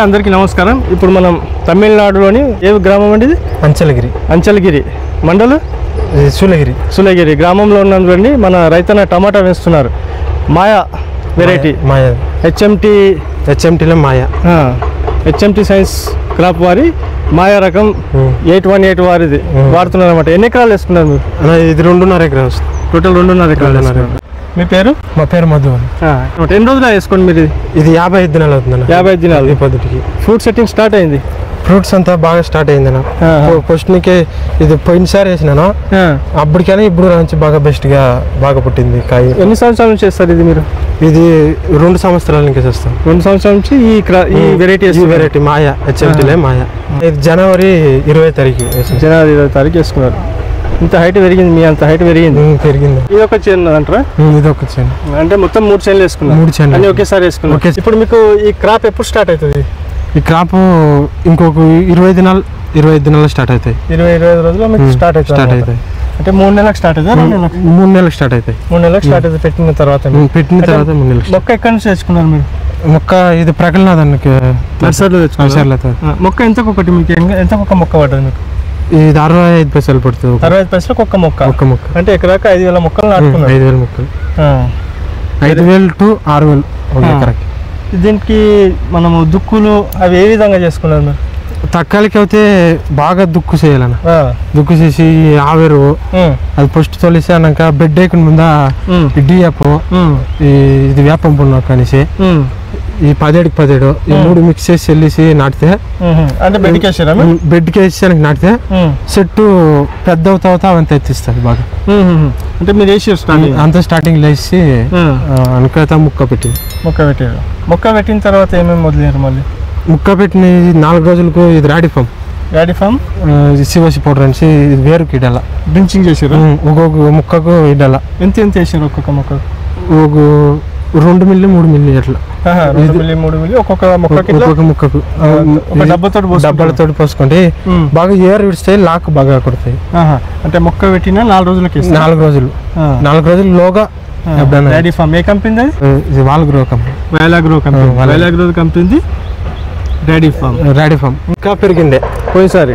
అందరికీ నమస్కారం. ఇప్పుడు మనం తమిళనాడులోని ఏ గ్రామం అండి ఇది? అంచలగిరి మండలం సులగిరి గ్రామంలో ఉన్నందుకండి మన రైతన్న టమాటా వేస్తున్నారు. మాయా వెరైటీ హెచ్ఎంటీలో హెచ్ఎంటీ సైన్స్ క్రాప్ వారి మాయా రకం 818 వారిది వాడుతున్నారు అన్నమాట. ఎన్ని ఎకరాలు వేసుకున్నారు మీరు? ఇది 2.5 ఎకరాలు, టోటల్ 2.5 ఎకరాలు. మీ పేరు? మా పేరు మధు. ఎన్ని రోజులు వేసుకోండి మీరు? ఇది 55 దినాలు అవుతుంది. 55 దినాలు ఈ పద్ధతికి ఫ్రూట్ సెట్టింగ్ స్టార్ట్ అయింది. ఫ్రూట్స్ అంతా బాగా స్టార్ట్ అయింది. ఫస్ట్నికే ఇది పోయినసారి వేసినాను, అప్పటికైనా ఇప్పుడు నుంచి బాగా బెస్ట్గా బాగా పుట్టింది కాయ. ఎన్ని సంవత్సరాల నుంచి చేస్తారు ఇది మీరు? ఇది 2 సంవత్సరాల నుంచి చేస్తాం. 2 సంవత్సరాల నుంచి ఈ వెరైటీ మాయా హెచ్ఎంటీలే మాయా. ఇది జనవరి 20 తారీఖు వేసుకున్నారు. ఇంత హైట్ పెరిగింది, మీ అంత హైట్ పెరిగింది. ఇది ఒక చైన్ అంటారా? ఇది ఒక చైన్ అంటే మొత్తం 3 చైన్లు వేసుకున్నారు. 3 చైన్లు అన్ని ఒకేసారి వేసుకున్నారు. ఇప్పుడు మీకు ఈ క్రాప్ ఎప్పుడు స్టార్ట్ అవుతుంది? ఈ క్రాప్ ఇంకొక 25 దినాలు స్టార్ట్ అవుతాయి. 25 రోజుల్లో మీకు స్టార్ట్ అవుతాయి. అంటే 3 నెలలకు స్టార్ట్ అవుతాయి. 3 నెలలకు స్టార్ట్ అవుతాయి. 3 నెలలకు స్టార్ట్ అవుతాయి. పెట్టిన తర్వాత 3 నెలలకు. మొక్క ఎక్కడి నుంచి తెచ్చుకున్నారు మీరు? మొక్క ఇది ప్రకల్నాథన్కి నర్సరీలో తెచ్చుకున్నారు. మొక్క ఎంతకొకటి మీకు? ఎంతకొక మొక్క పడ్డది మీకు? ఇది 65 పైసలు పడుతుంది. 65 పైసలకు ఒక్క మొక్క. అంటే ఎకరాకి 5,000 మొక్కలు నాటుకున్నారు. 5,000 మొక్కలు, 5,000 to 6,000 ఎకరాకి. దీనికి మనము దుక్కులు అవి ఏ విధంగా చేసుకున్నారు మీరు? తక్కువకి అయితే బాగా దుక్కు చేయాలన్న. దుక్కు చేసి ఆవేరు అది ఫస్ట్ తొలిసి అన్నాక బెడ్ వేయకుండా ముందా డిఎఫ్ ఇది వేపం పుణ్యం కనేసి ఈ 17కి 17 ఈ 3 మిక్స్ చేసి వెళ్ళేసి నాటితే, అంటే బెడ్కి వేసి నాటితే చెట్టు పెద్ద అవుతా అవంతా ఎత్తిస్తుంది బాగా. అంటే మీరు వేసి అంతా స్టార్టింగ్ వేసి అనుకైతే ముక్క పెట్టారు. మొక్క పెట్టిన తర్వాత ఏమేమి వదిలేరు? మళ్ళీ ముక్క పెట్టిన 4 రోజులకు ఇది రాడిఫామ్ సివసి పౌడర్ అనేసి ఇది వేరుకి ఇడాల డ్రించింగ్ చేసారు. ఒక్కొక్క ముక్కకు ఇడాల. ఎంత వేసారు ఒక్కొక్క మొక్క? ఒక 2 మిల్లీ 3 మిల్లీ అట్లా 2 మిల్లీ 3 మిల్లీ ఒక్కొక్క ముక్కకు డబ్బాలతో పోసుకుంటే బాగా ఏర్ విడిస్తే లాక్ బాగా కొడతాయి. అంటే మొక్క పెట్టిన 4 రోజులకి 4 రోజులు లోగా. రాడిఫామ్ ఏ కంపెనీ? ఇది వాల్గ్రో కంపెనీ రాడిఫామ్. ఇంకా పెరిగిందే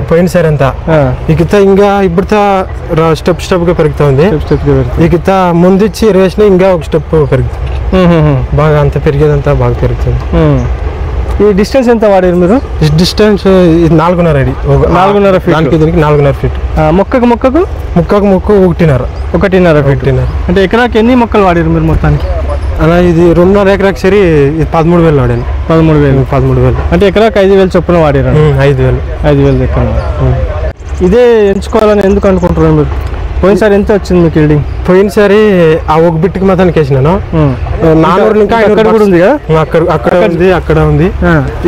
పోయినసారి అంతా. ఇంకా ఇప్పుడు స్టెప్ గా పెరుగుతా ఉంది. ఇక ముందు ఇచ్చి రేషన్ ఇంకా ఒక స్టెప్ పెరుగుతుంది బాగా. అంత పెరిగేదంతా బాగా పెరుగుతుంది. ఈ డిస్టెన్స్ ఎంత వాడారు మీరు? డిస్టెన్స్ 4.5 అడి. 4.5 ఫీట్. దీనికి 4.5 ఫీట్. మొక్కకు 1.5 ఫీట్. అంటే ఎకరాకి ఎన్ని మొక్కలు వాడారు మీరు మొత్తానికి? అలా ఇది 2.5 ఎకరాకి సరి 13,000 వాడాను. 13,000 అంటే ఎకరాకి 5,000 చొప్పున వాడారు. 5,000 ఎకరా. ఇదే ఎంచుకోవాలని ఎందుకు అనుకుంటున్నారు మీరు? పోయినసారి ఎంత వచ్చింది మీకు ఈల్డింగ్? పోయినసారి ఆ ఒక బిట్టుకి మాత్రానికి వేసినాను. 400 ఇంకా అక్కడ కూడా ఉంది కదా, అక్కడ ఉంది.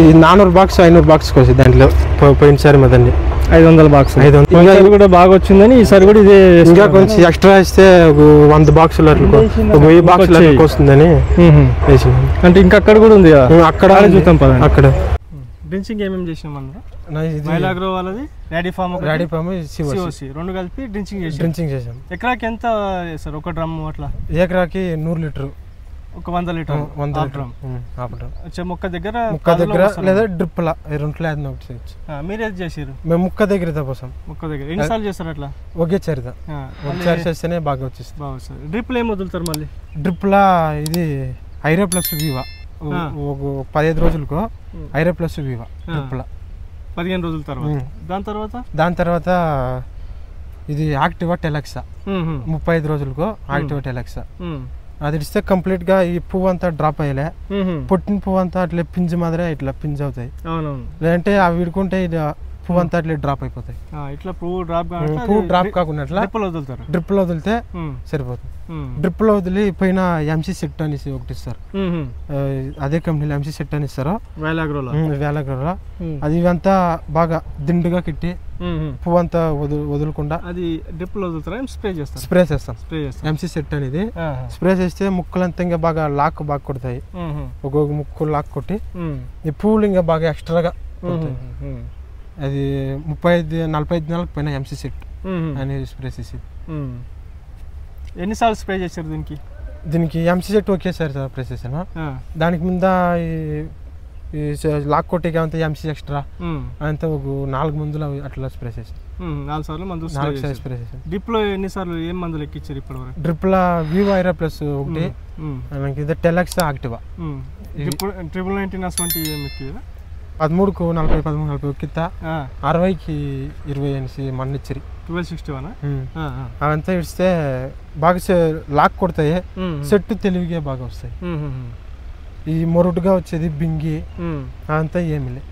ఈ 400 బాక్స్ 500 బాక్స్ కోసి దాంట్లో పోయినసారి మాత్రం 500 బాక్స్. 500 కూడా బాగా వచ్చిందని ఈసారి కూడా ఇదే ఇంకా కొంచెం ఎక్స్ట్రా వేస్తే 100 బాక్సులు అట్లా 1000 బాక్సులు వస్తుందని వేసినాను. అంటే ఇంకా అక్కడ కూడా ఉంది కదా, అక్కడ చూద్దాం పదండి. అక్కడ డ్రించింగ్ ఏమేమి చేసినాం మనం? మైలాగ్రో వాళ్ళది రాడిఫామ్ 2 కలిపి డ్రించింగ్ చేసాం. ఎకరాకి ఎంత సార్? 1 డ్రమ్ అట్లా? ఎకరాకి 100 లీటర్, ఒక 100 లీటర్. మొక్క దగ్గర లేదా డ్రిప్ లా 2 లేదు. మీరేది చేసారు? మేము ముక్క దగ్గర పోసాం. ముక్క దగ్గర ఎన్నిసార్లు చేస్తారు అట్లా? ఒకసారి చేస్తేనే బాగా వచ్చేస్తుంది. డ్రిప్ ఏం వదులుతారు మళ్ళీ? డ్రిప్ లా ఇది ఐరో ప్లస్ వివా 15 రోజులకు ఐరో ప్లస్ వివా డ్రిప్ లా 15 రోజుల తర్వాత. దాని తర్వాత ఇది యాక్టివా టెలెక్సా 35 రోజులకు యాక్టివా టెలెక్సా. అది ఇస్తే కంప్లీట్ గా ఈ పువ్వు అంతా డ్రాప్ అయ్యలే, పుట్టిన పువ్వు అంతా అట్లా పింజు మాదిరే ఇట్లా పింజ్ అవుతాయి. లేదంటే అవి విడుకుంటే పువ్వు అంతా అట్లా డ్రాప్ అయిపోతాయి. ఇట్లా పువ్వు డ్రాప్ కాకుండా డ్రిప్ లో వదిలితే సరిపోతుంది. డ్రిప్ లో వదిలి పైన ఎంసీ సెట్ అనేసి ఒకటి ఇస్తారు. అదే కంపెనీలో ఎంసీ సెట్ అని ఇస్తారు వేలాగ్రోలో. అది ఇవంతా బాగా దిండుగా కిట్టి పువ్వు అంతా వదులుకుండా అది డ్రిప్ లో వదులుతారా? స్ప్రే చేస్తాం. ఎంసీ సెట్ అనేది స్ప్రే చేస్తే ముక్కలంతా ఇంకా బాగా లాక్ బాగా కొడతాయి. ఒక్కొక్క ముక్కు లాక్ కొట్టి ఈ పువ్వులు ఇంకా బాగా ఎక్స్ట్రాగా అది 35-40 దినాలకు పైన ఎంసీ సెట్ అనేది స్ప్రే చేసేది. ఎన్నిసార్లు స్ప్రే చేశారు దీనికి? ఎంసీ సెట్ ఒకేసారి స్ప్రే చేశాను. దానికి ముందు ఈ లాక్ కొట్టేకి అంత ఎంసీ ఎక్స్ట్రా అంతా ఒక 4 మందులు అట్లా స్ప్రే చేసాం. 4 సార్లు మందులు స్ప్రే చేసాం. డ్రిప్లో ఎన్నిసార్లు ఏం మందులు ఎక్కించారు ఇప్పటి వరకు? డ్రిప్లో వివో ఐరా ప్లస్ ఒకటి, ఇది టెలెక్స్ యాక్టివా. 999 ఏం ఎక్కిరా? 13కు 40, 13, 40 ఎక్కిస్తా. 60కి 20 అనేసి మన ఇచ్చిరి 1261. అవంతా ఇస్తే బాగా లాక్ కొడతాయి, సెట్ తెలివిగా బాగా వస్తాయి. ఈ మొరుటుగా వచ్చేది బింగి అదంతా ఏమి లేదు.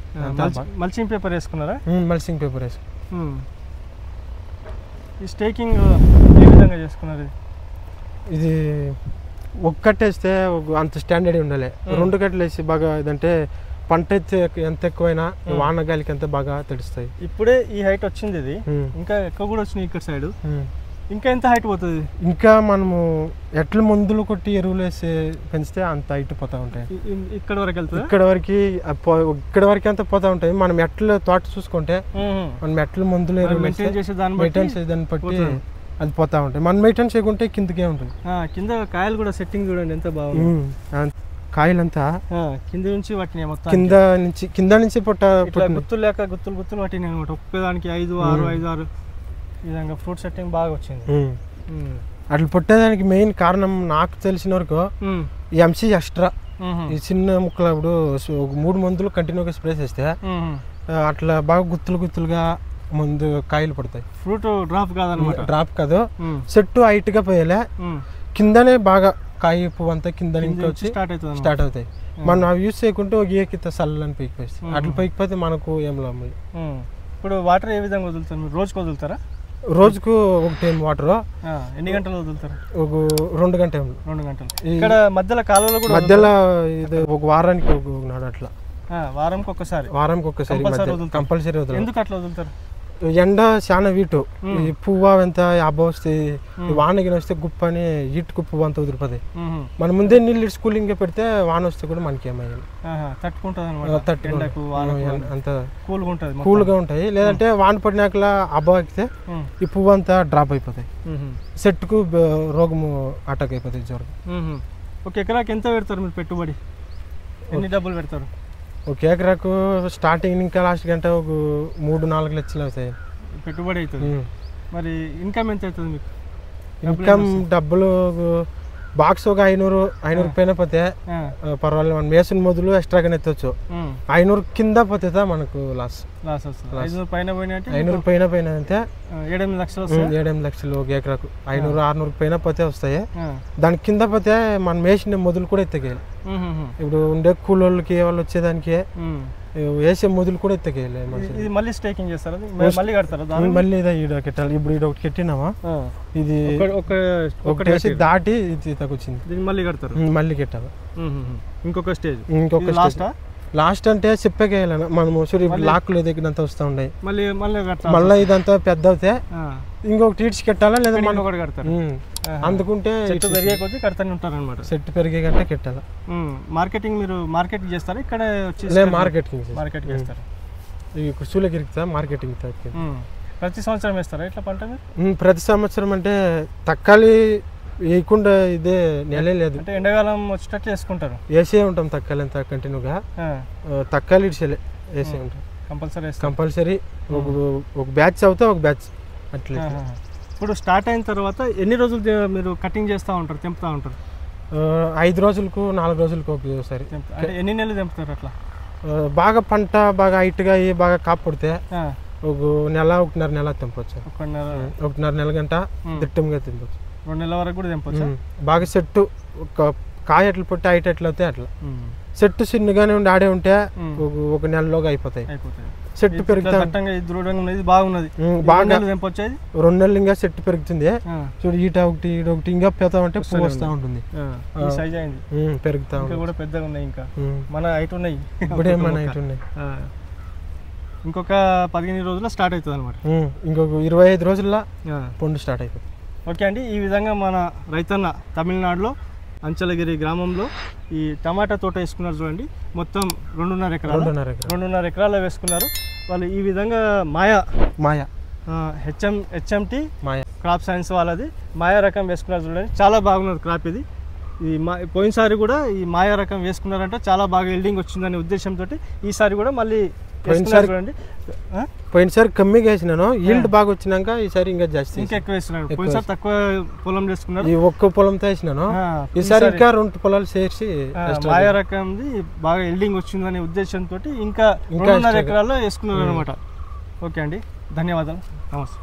మల్చింగ్ పేపర్ వేసుకున్నారా? మల్చింగ్ పేపర్ వేసుకు. ఈ స్టేకింగ్ ఏ విధంగా చేసుకున్నారు? ఇది ఒక్కటేస్తే అంత స్టాండర్డ్ ఉండాలి. 2 కట్టలు వేసి బాగా ఇదంటే పంట ఎంత ఎక్కువైనా వానగాలికి ఎంత బాగా తెలుస్తాయి. ఇప్పుడే ఈ హైట్ వచ్చింది, ఇది ఇంకా ఎక్కువ కూడా వచ్చినాయి ఇక్కడ సైడ్. ఇంకా ఎంత హైట్ పోతుంది? ఇంకా మనము ఎట్ల మందులు కొట్టి ఎరువులు వేసి పెంచితే అంత హైట్ పోతా ఉంటాయి. ఇక్కడ వరకు వెళ్తుంది, ఇక్కడ వరకు అంతా పోతా ఉంటాయి. మనం ఎట్ల తోట చూసుకుంటే మనం ఎట్ల మందులు ఎరువులు మెయింటైన్ చేసే దాన్ని బట్టి అది పోతా ఉంటాయి. మనం మెయింటైన్ చేయకుంటే కిందకే ఉంటుంది. కింద కాయలు కూడా సెట్టింగ్ చూడండి ఎంత బాగుంది. కాయలంతా కింద నుంచి వాటిని మొత్తం కింద నుంచి గుత్తులు లేక గుత్తులు వాటిని అనమాట. ఒక్కదానికి 5, 6, 5, 6 ఈ విధంగా ఫ్రూట్ సెట్టింగ్ బాగా వచ్చింది. అట్లా పుట్టేదానికి మెయిన్ కారణం నాకు తెలిసిన వరకు ఈ ఎంసీ ఎక్స్ట్రా. ఈ చిన్న ముక్కలు అప్పుడు 3 మందులు కంటిన్యూగా స్ప్రే చేస్తే అట్లా బాగా గుత్తులుగా ముందు కాయలు పడతాయి. ఫ్రూట్ డ్రాప్ కాదనమాట. డ్రాప్ కాదు, చెట్టు హైట్ గా పోయేలే, కిందనే బాగా కాయ పువ్వు అంతా కింద వచ్చి స్టార్ట్ అవుతాయి. మనం అవి యూజ్ చేయకుంటే ఒక ఏకిత సల్లని పైకి పోయి అట్లా పైకి పోతే మనకు ఏం లాభం. ఇప్పుడు వాటర్ ఏ విధంగా వదులుతారు మీరు? రోజుకు వదులుతారా? రోజుకు ఒక టైం వాటర్. ఎన్ని గంటలు వదులుతారు? ఒక 2 గంటలు. 2 గంటలు. ఇక్కడ మధ్యలో కాలువలో కూడా మధ్యలో ఇది ఒక వారానికి ఒక నాడు అట్లా. వారానికి ఒక్కసారి కంపల్సరీ వదులుతారు. ఎందుకు అట్లా వదులుతారు? ఎండ చాలా వీటు, ఈ పువ్వు ఎంత అబ్బా వస్తాయి, వానకి వస్తే గుప్ప అని ఈటుకు పువ్వు అంతా వదిలిపోతాయి. మన ముందే నీళ్ళు కూలింగ్ పెడితే వాన వస్తే కూడా మనకి ఏమయ్యాలి అంత కూల్గా ఉంటాయి. లేదంటే వాన పడినాకలా అబ్బా ఎక్కితే ఈ పువ్వు అంతా డ్రాప్ అయిపోతాయి, సెట్కు రోగము అటాక్ అయిపోతాయి, జ్వరం. ఒక ఎకరాకి ఎంత పెడతారు మీరు పెట్టుబడి? ఎన్ని డబ్బులు పెడతారు? ఒక ఎకరాకు స్టార్టింగ్ ఇంకా లాస్ట్ గంట ఒక 3-4 లక్షలు అవుతాయి పెట్టుబడి అవుతుంది. మరి ఇన్కమ్ ఎంత అవుతుంది మీకు? ఇన్కమ్ డబ్బులు బాక్స్ ఒక 500 పైన పోతే పర్వాలేదు. మనం వేసిన మొదలు ఎక్స్ట్రాగానే ఎత్తవచ్చు. 500 కింద పోతే మనకు లాస్ వస్తుంది. 500 పైన పోయినట్టే 500 పైన అంతే 7-8 లక్షలు. 7-8 లక్షలు ఒక ఎకరాకు. 500-600 పైన పోతే వస్తాయి. దాని కింద పోతే మనం వేసిన మొదలు కూడా ఎత్తకేయాలి. ఇప్పుడు ఉండే కూలోళ్ళకి వాళ్ళు వచ్చేదానికి వేసే మొదలు కూడా ఎత్తకేయాలి. ఇది మళ్ళీ స్టేకింగ్ చేస్తారా? మళ్ళీ కడతారా? మళ్ళీ ఈడ కెట్టాలి. ఇప్పుడు ఈడ ఒకటి కెట్టినామా, ఇది ఒకటి వేసి దాటి ఇది తగ్గొచ్చింది, దీన్ని మళ్ళీ కడతారు, మళ్ళీ కెట్టాలి. ఇంకొక స్టేజ్ లాస్ట్ అంటే చెప్పేకేయాలి మనము. లాక్లు దగ్గరంతా వస్తూ ఉన్నాయి. మళ్ళీ ఇదంతా పెద్ద అవుతే ఇంకొకటి ఈడ్చి కెట్టాలా, లేదా మనం ఒకటి కడతారు. అందుకుంటే చెట్టు పెరిగే కొద్దీ కడతానే ఉంటారు అనమాట. చెట్టు పెరిగే కంటే కెట్టాలి. మార్కెటింగ్ మీరు మార్కెటింగ్ చేస్తారా? ఇక్కడ మార్కెటింగ్ చేస్తారు. సూలగిరికి మార్కెటింగ్ ప్రతి సంవత్సరం వేస్తారా ఇట్లా పంట? ప్రతి సంవత్సరం అంటే తక్కాలి వేయకుండా ఇదే నెలే లేదు. అంటే ఎండాకాలం వచ్చేటట్టు వేసుకుంటారు? వేసే ఉంటాం తక్కాలి అంతా కంటిన్యూగా. తక్కాలి ఇడిసేలే వేసే ఉంటాం కంపల్సరీ. ఒక బ్యాచ్ అవుతా ఒక బ్యాచ్ అట్లా. ఇప్పుడు స్టార్ట్ అయిన తర్వాత ఎన్ని రోజులు మీరు కటింగ్ చేస్తూ ఉంటారు, తెంపుతూ ఉంటారు? 5 రోజులకు 4 రోజులకు ఒకసారి. అంటే ఎన్ని నెలలు తెంపుతారు అట్లా? బాగా పంట బాగా హైట్గా అయ్యి బాగా కాపు పడితే ఒక నెల 1.5 నెల తెంపవచ్చు. 1.5 నెల గంట దిట్టంగా తెంపవచ్చు. 2 నెలల వరకు కూడా తెంపవచ్చు. బాగా సెట్టు కాయ ఎట్లా పట్టి హైట్ ఎట్లా అవుతాయి అట్లా. చెట్టు చిన్నగానే ఉండి ఆడే ఉంటే 1 నెలలోగా అయిపోతాయి. చెట్టు పెరుగుతా బాగున్నది. 2 నెలలు ఇంకా చెట్టు పెరుగుతుంది. చూడు ఈట ఒకటి ఇంకా పోతా ఉంటే పువ్వు వస్తూ ఉంటుంది, పెరుగుతా కూడా పెద్దగా ఉన్నాయి. ఇంకా మన హైట్ ఉన్నాయి, ఇప్పుడే మన హైట్ ఉన్నాయి. ఇంకొక 15 రోజుల్లో స్టార్ట్ అవుతుంది అనమాట. ఇంకొక 25 రోజుల్లో పండు స్టార్ట్ అవుతుంది. ఓకే అండి, ఈ విధంగా మన రైతన్న తమిళనాడులో అంచలగిరి గ్రామంలో ఈ టమాటా తోట వేసుకున్నారు చూడండి. మొత్తం 2.5 ఎకరాలు వేసుకున్నారు వాళ్ళు. ఈ విధంగా మాయా హెచ్ఎంటి క్రాప్ సైన్స్ వాళ్ళది మాయా రకం వేసుకున్నారు చూడండి. చాలా బాగున్నది క్రాప్ ఇది. పోయినసారి కూడా ఈ మాయా రకం వేసుకున్నారంటే చాలా బాగా ఎల్డింగ్ వచ్చిందనే ఉద్దేశంతో ఈసారి కూడా మళ్ళీ పోయినసారి కమ్మిగా వేసినాను, ఈల్డ్ బాగా వచ్చినాక ఈసారి ఇంకా జాస్తి ఇంకా ఎక్కువ వేస్తున్నాను. పోయినసారి తక్కువ పొలం వేసుకున్నారు, ఈ ఒక్క పొలంతో వేసినాను. ఈసారి ఇంకా 2 పొలాలు చేసి మాయా రకంది బాగా ఎల్డింగ్ వచ్చిందనే ఉద్దేశంతో ఇంకా 2.5 ఎకరాల్లో వేసుకున్నారు అనమాట. ఓకే అండి, ధన్యవాదాలు, నమస్తే.